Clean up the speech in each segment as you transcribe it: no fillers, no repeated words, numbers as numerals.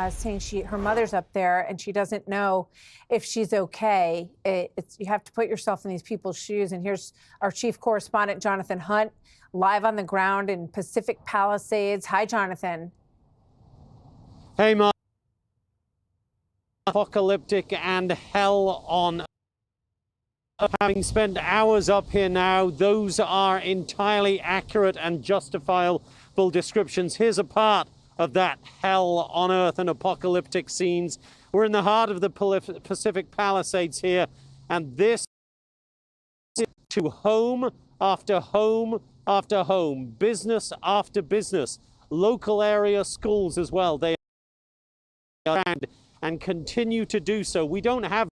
saying her mother's up there and she doesn't know if she's okay. You have to put yourself in these people's shoes. And here's our chief correspondent, Jonathan Hunt, live on the ground in Pacific Palisades. Hi, Jonathan. Hey, Mark. Apocalyptic and hell on. Having spent hours up here now, those are entirely accurate and justifiable descriptions. Here's a part of that hell on earth and apocalyptic scenes. We're in the heart of the Pacific Palisades here, and this is to home after home after home, business after business, local area schools as well. They are around and continue to do so. We don't have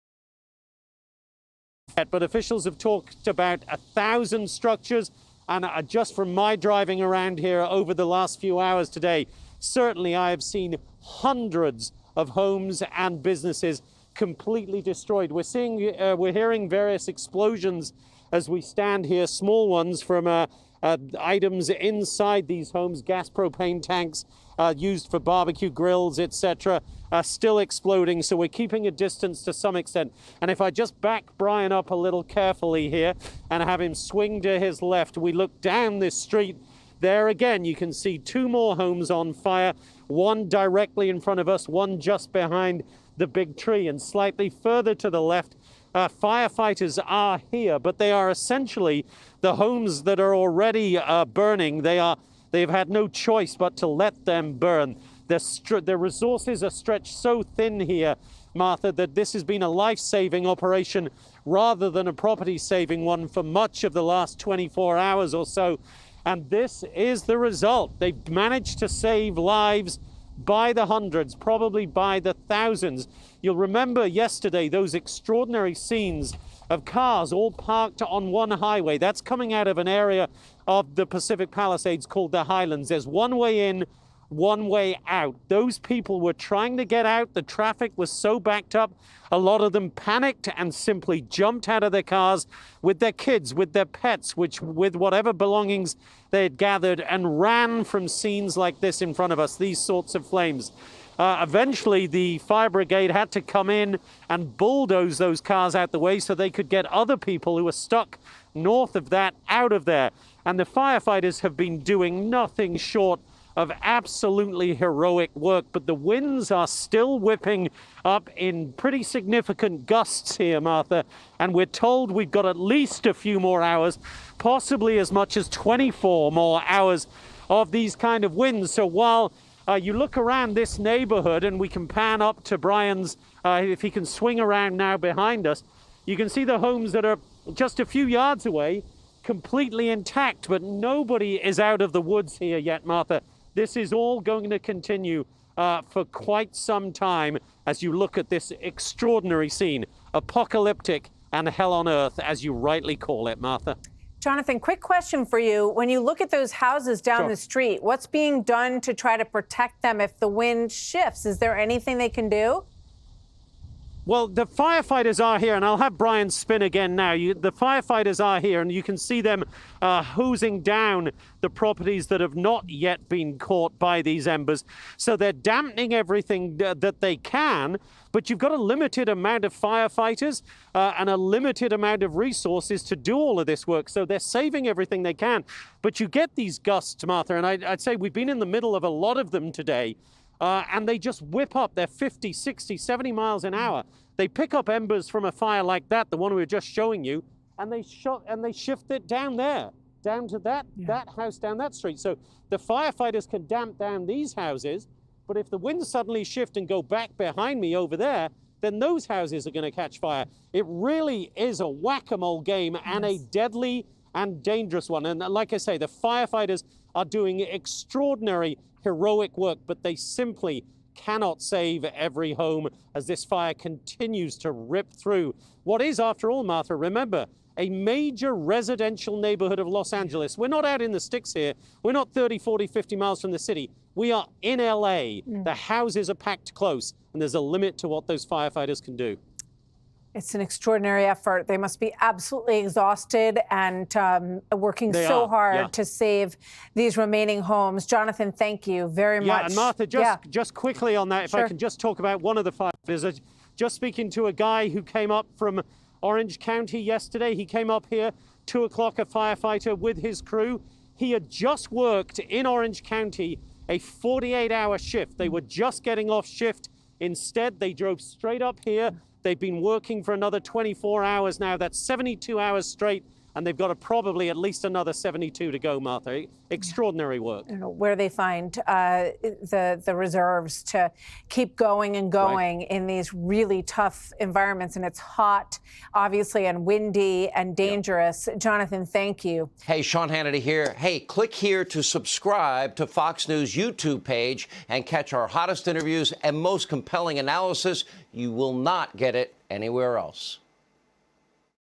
yet, but officials have talked about 1,000 structures, and just from my driving around here over the last few hours today, certainly I have seen hundreds of homes and businesses completely destroyed. We're hearing various explosions as we stand here, small ones from items inside these homes, gas propane tanks used for barbecue grills, etc., still exploding. So we're keeping a distance to some extent. And if I just back Brian up a little carefully here and have him swing to his left, we look down this street. There again, you can see two more homes on fire, one directly in front of us, one just behind the big tree, and slightly further to the left, firefighters are here, but they are essentially the homes that are already burning. They've had no choice but to let them burn. The resources are stretched so thin here, Martha, that this has been a life-saving operation rather than a property-saving one for much of the last 24 hours or so. And this is the result. They've managed to save lives by the hundreds, probably by the thousands. You'll remember yesterday those extraordinary scenes of cars all parked on one highway. That's coming out of an area of the Pacific Palisades called the Highlands. There's one way in, one way out. Those people were trying to get out. The traffic was so backed up. A lot of them panicked and simply jumped out of their cars with their kids, with their pets, with whatever belongings they had gathered, and ran from scenes like this in front of us, these sorts of flames. Eventually, the fire brigade had to come in and bulldoze those cars out the way so they could get other people who were stuck north of that out of there. And the firefighters have been doing nothing short of absolutely heroic work, but the winds are still whipping up in pretty significant gusts here, Martha, and we're told we've got at least a few more hours, possibly as much as 24 more hours of these kind of winds. So while you look around this neighborhood, and we can pan up to Brian's, if he can swing around now behind us, you can see the homes that are just a few yards away, completely intact, but nobody is out of the woods here yet, Martha. This is all going to continue for quite some time as you look at this extraordinary scene, apocalyptic and hell on earth, as you rightly call it, Martha. Jonathan, quick question for you. When you look at those houses down the street, what's being done to try to protect them if the wind shifts? Is there anything they can do? Well, the firefighters are here, and I'll have Brian spin again now. The firefighters are here, and you can see them hosing down the properties that have not yet been caught by these embers. So they're dampening everything that they can, but you've got a limited amount of firefighters and a limited amount of resources to do all of this work. So they're saving everything they can. But you get these gusts, Martha, and I'd say we've been in the middle of a lot of them today. And they just whip up. They're 50, 60, 70 miles an hour. They pick up embers from a fire like that, the one we were just showing you, and they shift it down there, down to that house down that street. So the firefighters can damp down these houses, but if the winds suddenly shift and go back behind me over there, then those houses are going to catch fire. It really is a whack-a-mole game, and a deadly and dangerous one. And like I say, the firefighters are doing extraordinary, heroic work, but they simply cannot save every home as this fire continues to rip through what is, after all, Martha, remember, a major residential neighborhood of Los Angeles. We're not out in the sticks here. We're not 30, 40, 50 miles from the city. We are in LA. The houses are packed close, and there's a limit to what those firefighters can do. It's an extraordinary effort. They must be absolutely exhausted and working so hard to save these remaining homes. Jonathan, thank you very much. Yeah, and Martha, just quickly on that, if I can just talk about one of the firefighters. Just speaking to a guy who came up from Orange County yesterday. He came up here, 2 o'clock, a firefighter with his crew. He had just worked in Orange County a 48-hour shift. They were just getting off shift. Instead, they drove straight up here. They've been working for another 24 hours now. That's 72 hours straight, and they've got probably at least another 72 to go, Martha. Extraordinary work. I don't know where they find the reserves to keep going and going in these really tough environments. And it's hot, obviously, and windy and dangerous. Jonathan, thank you. Hey, Sean Hannity here. Hey, click here to subscribe to Fox News YouTube page and catch our hottest interviews and most compelling analysis. You will not get it anywhere else.